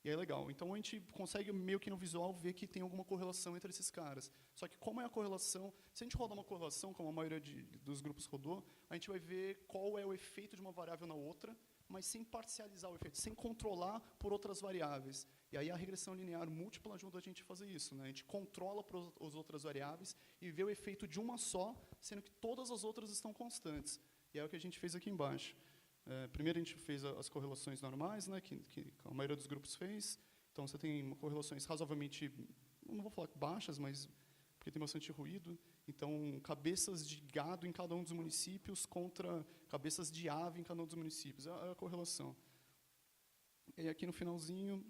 E aí é legal. Então, a gente consegue, meio que no visual, ver que tem alguma correlação entre esses caras. Só que como é a correlação... Se a gente rodar uma correlação, como a maioria dos grupos rodou, a gente vai ver qual é o efeito de uma variável na outra, mas sem parcializar o efeito, sem controlar por outras variáveis. E aí a regressão linear múltipla ajuda a gente a fazer isso, né? A gente controla por as outras variáveis e vê o efeito de uma só, sendo que todas as outras estão constantes. E é o que a gente fez aqui embaixo. Primeiro a gente fez as correlações normais, né, que a maioria dos grupos fez. Então você tem correlações razoavelmente, não vou falar baixas, mas porque tem bastante ruído. Então, cabeças de gado em cada um dos municípios contra cabeças de ave em cada um dos municípios. É a correlação. E aqui no finalzinho,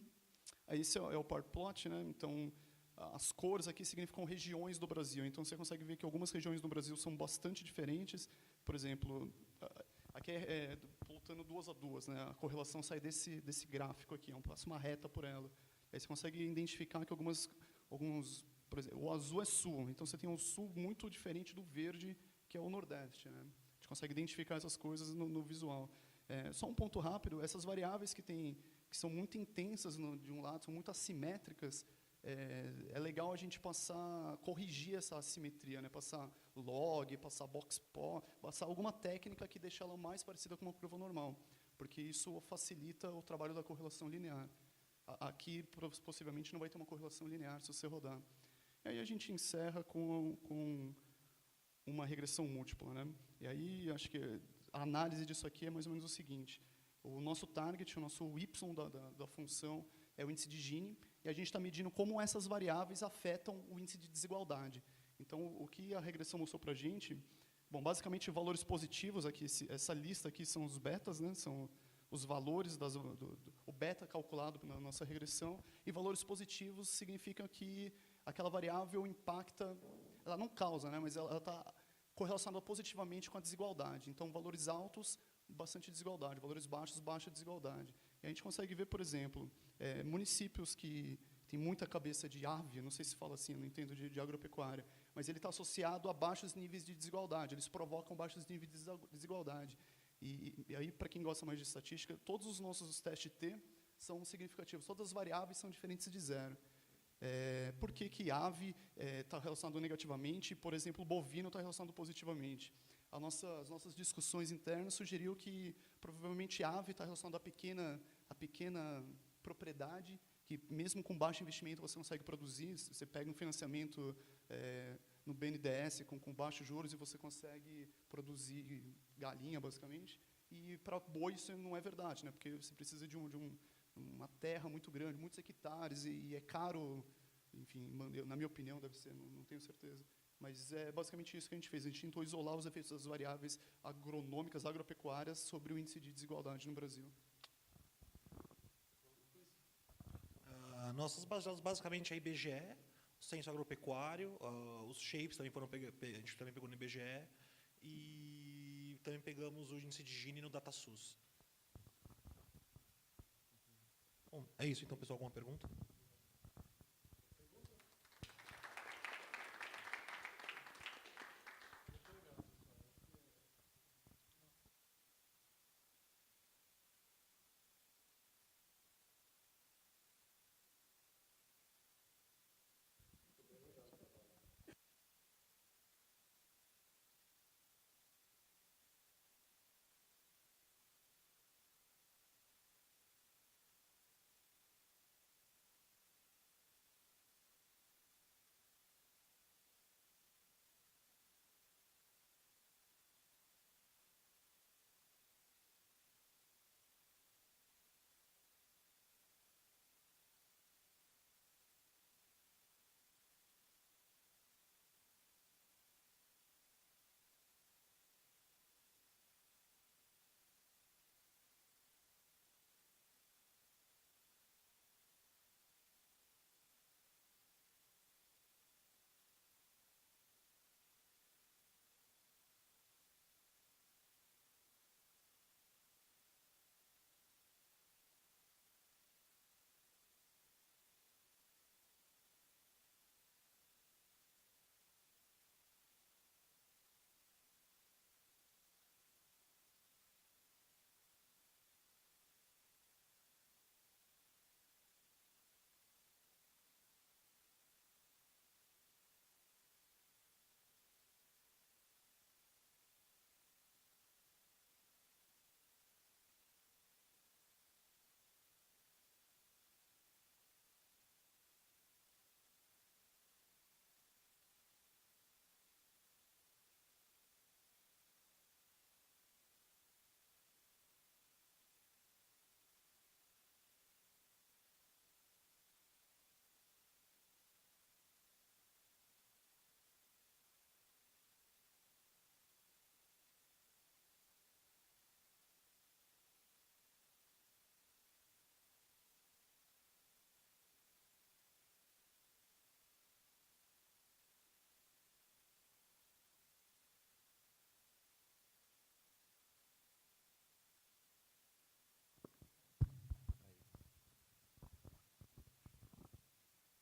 esse é o part plot, né? Então, as cores aqui significam regiões do Brasil. Então, você consegue ver que algumas regiões do Brasil são bastante diferentes. Por exemplo, aqui plotando 2 a 2, né? A correlação sai desse gráfico aqui, passa uma reta por ela. Aí você consegue identificar que alguns, por exemplo, o azul é sul, então você tem um sul muito diferente do verde, que é o nordeste, né? A gente consegue identificar essas coisas no visual. Só um ponto rápido, essas variáveis que são muito intensas de um lado, são muito assimétricas, é legal a gente corrigir essa assimetria, né? Passar log, passar box-plot, passar alguma técnica que deixe ela mais parecida com uma curva normal, porque isso facilita o trabalho da correlação linear. Aqui, possivelmente, não vai ter uma correlação linear se você rodar. E aí a gente encerra com uma regressão múltipla, né? E aí, acho que a análise disso aqui é mais ou menos o seguinte. O nosso target, o nosso y da função, é o índice de Gini, e a gente está medindo como essas variáveis afetam o índice de desigualdade. Então, o que a regressão mostrou para a gente, bom, basicamente, valores positivos aqui, essa lista aqui são os betas, né? São os valores, o beta calculado na nossa regressão, e valores positivos significam que aquela variável impacta, ela não causa, né, mas ela está correlacionada positivamente com a desigualdade. Então, valores altos, bastante desigualdade, valores baixos, baixa desigualdade. E a gente consegue ver, por exemplo, municípios que têm muita cabeça de ave, não sei se fala assim, eu não entendo de agropecuária, mas ele está associado a baixos níveis de desigualdade, eles provocam baixos níveis de desigualdade. E aí, para quem gosta mais de estatística, todos os nossos testes T são significativos, todas as variáveis são diferentes de zero. Por que ave está relacionado negativamente e, por exemplo, bovino está relacionado positivamente? As nossas discussões internas sugeriu que, provavelmente, ave está relacionado à pequena propriedade, que, mesmo com baixo investimento, você consegue produzir. Você pega um financiamento no BNDES com baixos juros e você consegue produzir galinha, basicamente. E, para boi, isso não é verdade, né? Porque você precisa de uma terra muito grande, muitos hectares, e é caro, enfim, na minha opinião, deve ser, não tenho certeza. Mas é basicamente isso que a gente fez. A gente tentou isolar os efeitos das variáveis agronômicas, agropecuárias, sobre o índice de desigualdade no Brasil. Nós baseamos basicamente a IBGE, censo agropecuário, os shapes também a gente também pegou no IBGE, e também pegamos o índice de Gini no DataSUS. Bom, é isso então, pessoal. Alguma pergunta?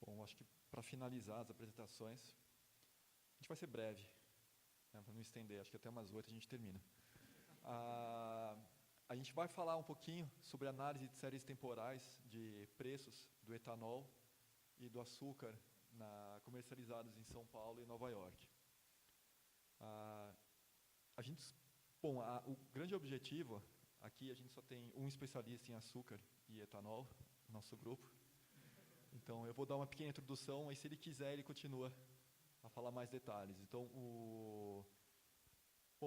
Bom, acho que para finalizar as apresentações, a gente vai ser breve, né, para não estender, acho que até umas 8 a gente termina. A gente vai falar um pouquinho sobre análise de séries temporais de preços do etanol e do açúcar comercializados em São Paulo e Nova York. O grande objetivo, aqui a gente só tem um especialista em açúcar e etanol, no nosso grupo. Então, eu vou dar uma pequena introdução, e se ele quiser, ele continua a falar mais detalhes. Então,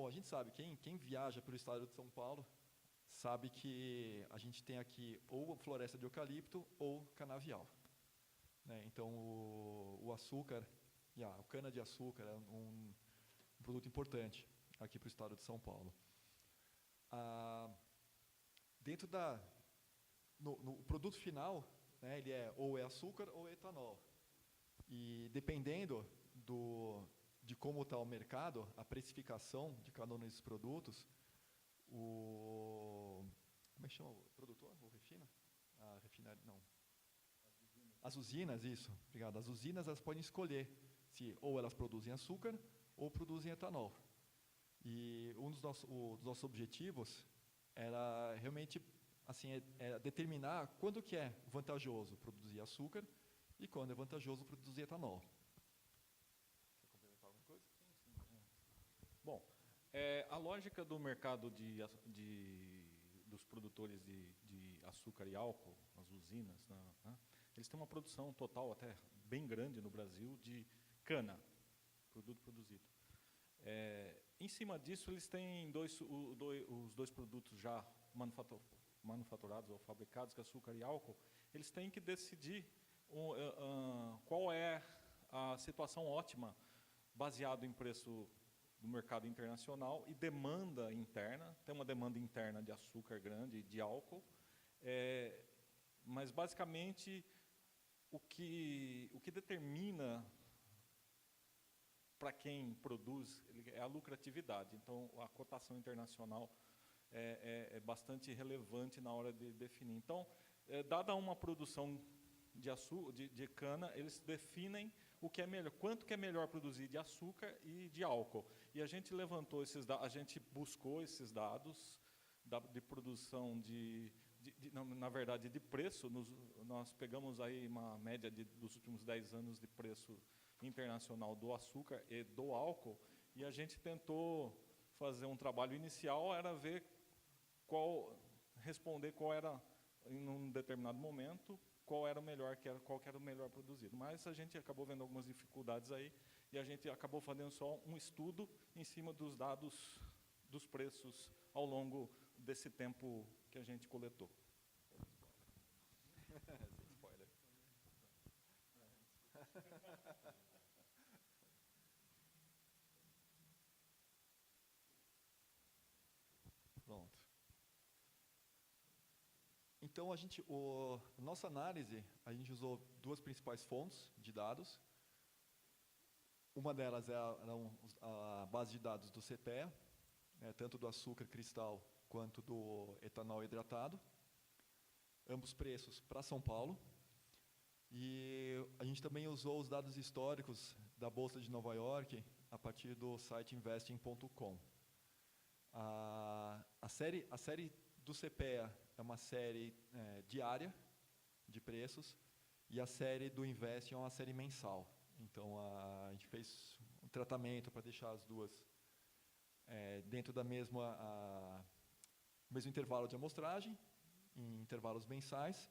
a gente sabe, quem viaja pelo estado de São Paulo, sabe que a gente tem aqui ou floresta de eucalipto ou canavial, né? Então, o açúcar, a cana-de-açúcar é um produto importante aqui para o estado de São Paulo. No produto final, né, ele ou é açúcar ou é etanol. E dependendo de como está o mercado, a precificação de cada um desses produtos, como é que chama o produtor? O refina? A refinaria, não. As usinas, isso. Obrigado. As usinas, elas podem escolher se ou elas produzem açúcar ou produzem etanol. E um dos nossos objetivos era realmente determinar quando que é vantajoso produzir açúcar e quando é vantajoso produzir etanol. Quer complementar alguma coisa? Sim. Bom, a lógica do mercado dos produtores de açúcar e álcool, as usinas, né, eles têm uma produção total até bem grande no Brasil de cana, produto produzido. Em cima disso, eles têm os dois produtos já manufaturados ou fabricados, que é açúcar e álcool. Eles têm que decidir qual é a situação ótima, baseado em preço do mercado internacional e demanda interna. Tem uma demanda interna de açúcar grande, de álcool, mas basicamente o que determina para quem produz é a lucratividade. Então, a cotação internacional é bastante relevante na hora de definir. Então, dada uma produção de cana, eles definem o que é melhor, quanto que é melhor produzir de açúcar e de álcool. E a gente levantou esses dados, a gente buscou esses dados de produção na verdade, de preço. Nós pegamos aí uma média dos últimos 10 anos de preço internacional do açúcar e do álcool, e a gente tentou fazer um trabalho inicial, era ver responder qual era, em um determinado momento, qual era o melhor produzido. Mas a gente acabou vendo algumas dificuldades aí, e a gente acabou fazendo só um estudo em cima dos dados dos preços ao longo desse tempo que a gente coletou. Sem spoiler. Pronto. Então, nossa análise, a gente usou duas principais fontes de dados. Uma delas é a base de dados do CPEA, tanto do açúcar cristal quanto do etanol hidratado, ambos preços para São Paulo. E a gente também usou os dados históricos da Bolsa de Nova York a partir do site investing.com. A série do CPEA é uma série diária de preços, e a série do Investing é uma série mensal. Então, a gente fez um tratamento para deixar as duas dentro da mesmo intervalo de amostragem, em intervalos mensais.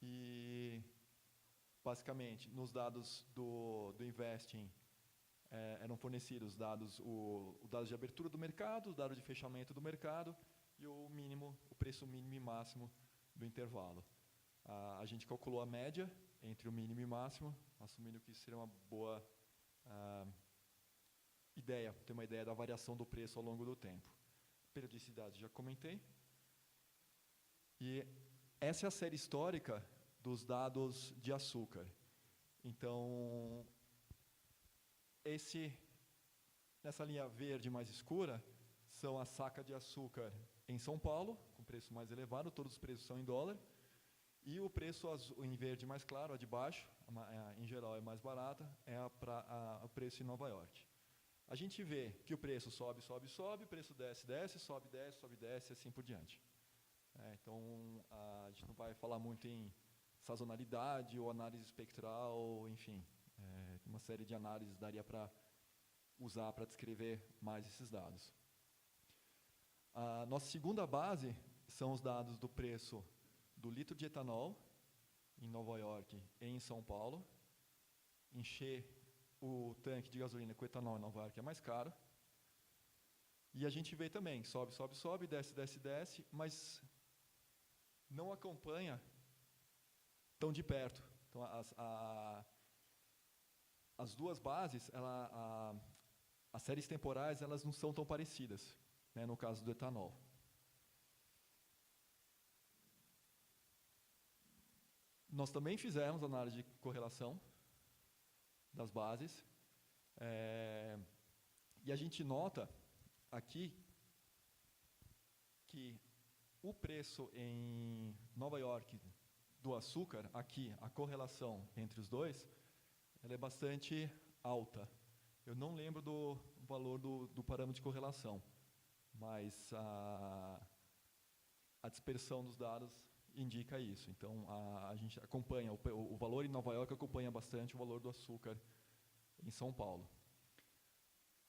E, basicamente, nos dados do Investing, eram fornecidos dados, o dado de abertura do mercado, o dado de fechamento do mercado e o preço mínimo e máximo do intervalo. A gente calculou a média entre o mínimo e o máximo, assumindo que isso seria uma boa ter uma ideia da variação do preço ao longo do tempo. Periodicidade, já comentei. E essa é a série histórica dos dados de açúcar. Então, nessa linha verde mais escura, são a saca de açúcar em São Paulo, com preço mais elevado, todos os preços são em dólar, e o preço em verde mais claro, a de baixo, em geral é mais barata, é o preço em Nova York. A gente vê que o preço sobe, o preço desce, sobe, desce, assim por diante. Então, a gente não vai falar muito em sazonalidade ou análise espectral, enfim, uma série de análises daria para usar para descrever mais esses dados. A nossa segunda base são os dados do preço do litro de etanol em Nova York e em São Paulo. Encher o tanque de gasolina com etanol em Nova York é mais caro. E a gente vê também, sobe, desce, mas não acompanha tão de perto. Então, as duas bases, as séries temporais, elas não são tão parecidas, no caso do etanol. Nós também fizemos análise de correlação das bases, e a gente nota aqui que o preço em Nova York do açúcar, aqui, a correlação entre os dois, ela é bastante alta. Eu não lembro do valor do parâmetro de correlação, mas a dispersão dos dados indica isso. Então, a gente acompanha, o valor em Nova York acompanha bastante o valor do açúcar em São Paulo.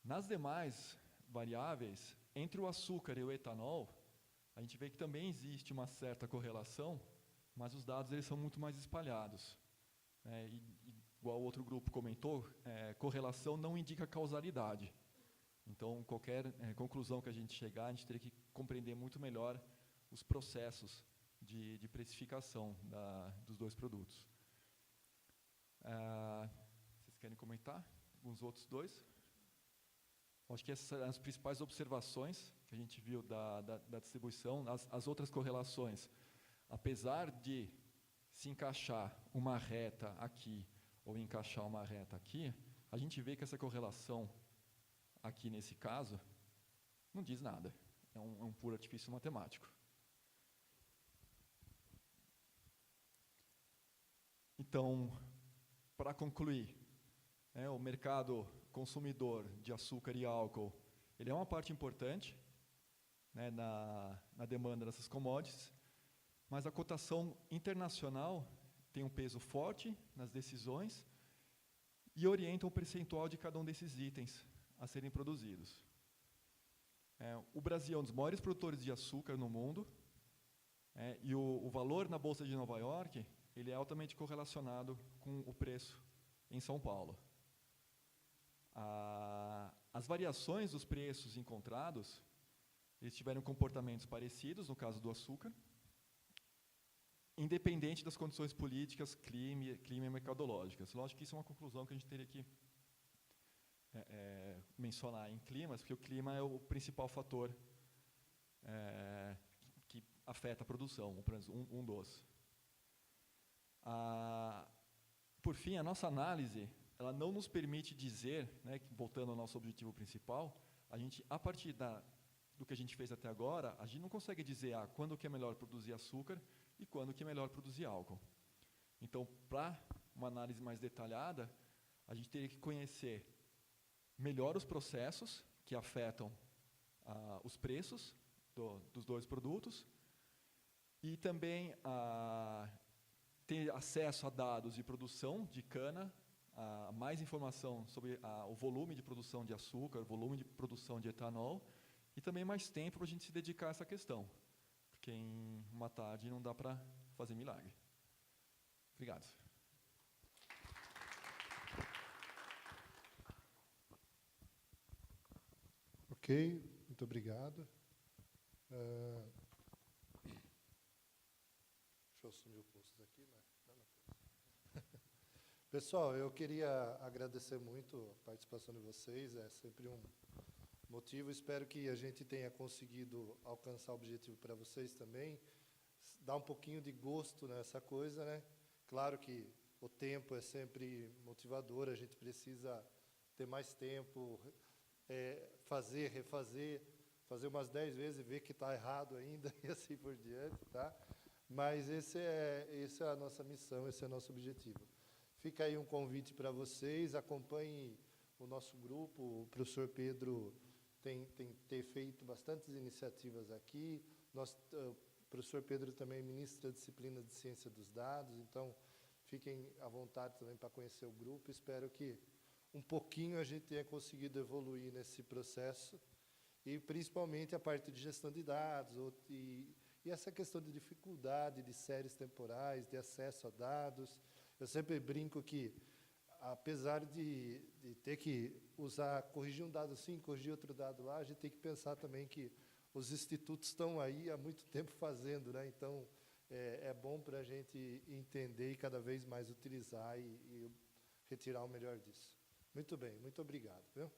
Nas demais variáveis, entre o açúcar e o etanol, a gente vê que também existe uma certa correlação, mas os dados eles são muito mais espalhados. Igual o outro grupo comentou, correlação não indica causalidade. Então, qualquer conclusão que a gente chegar, a gente teria que compreender muito melhor os processos de precificação dos dois produtos. Vocês querem comentar alguns outros dois? Acho que essas são as principais observações que a gente viu da distribuição. As outras correlações, apesar de se encaixar uma reta aqui ou encaixar uma reta aqui, a gente vê que essa correlação aqui nesse caso não diz nada. É um puro artifício matemático. Então, para concluir, o mercado consumidor de açúcar e álcool, ele é uma parte importante, né, na demanda dessas commodities, mas a cotação internacional tem um peso forte nas decisões e orienta o percentual de cada um desses itens a serem produzidos. O Brasil é um dos maiores produtores de açúcar no mundo, e o valor na Bolsa de Nova York ele é altamente correlacionado com o preço em São Paulo. As variações dos preços encontrados, eles tiveram comportamentos parecidos, no caso do açúcar, independente das condições políticas, clima e mercadológicas. Lógico que isso é uma conclusão que a gente teria que mencionar em climas, porque o clima é o principal fator que afeta a produção, um dos. Por fim, a nossa análise, ela não nos permite dizer, né, voltando ao nosso objetivo principal, a gente, a partir do que a gente fez até agora, a gente não consegue dizer quando que é melhor produzir açúcar e quando que é melhor produzir álcool. Então, para uma análise mais detalhada, a gente teria que conhecer melhor os processos que afetam os preços dos dois produtos e também ter acesso a dados de produção de cana, mais informação sobre o volume de produção de açúcar, o volume de produção de etanol, e também mais tempo para a gente se dedicar a essa questão, porque em uma tarde não dá para fazer milagre. Obrigado. Ok, muito obrigado. Deixa eu assumir o posto aqui, né? Pessoal, eu queria agradecer muito a participação de vocês, é sempre um motivo. Espero que a gente tenha conseguido alcançar o objetivo para vocês também, dar um pouquinho de gosto nessa coisa, né? Claro que o tempo é sempre motivador, a gente precisa ter mais tempo, fazer, refazer, fazer umas 10 vezes e ver que está errado ainda e assim por diante, tá? Mas essa é a nossa missão, esse é o nosso objetivo. Fica aí um convite para vocês, acompanhem o nosso grupo, o professor Pedro tem feito bastantes iniciativas aqui, o professor Pedro também ministra a disciplina de Ciência dos Dados, então fiquem à vontade também para conhecer o grupo, espero que um pouquinho a gente tenha conseguido evoluir nesse processo, e principalmente a parte de gestão de dados, e essa questão de dificuldade de séries temporais, de acesso a dados. Eu sempre brinco que, apesar de ter que corrigir um dado sim, corrigir outro dado lá, a gente tem que pensar também que os institutos estão aí há muito tempo fazendo, né? Então, é bom para a gente entender e cada vez mais utilizar e retirar o melhor disso. Muito bem, muito obrigado. Viu?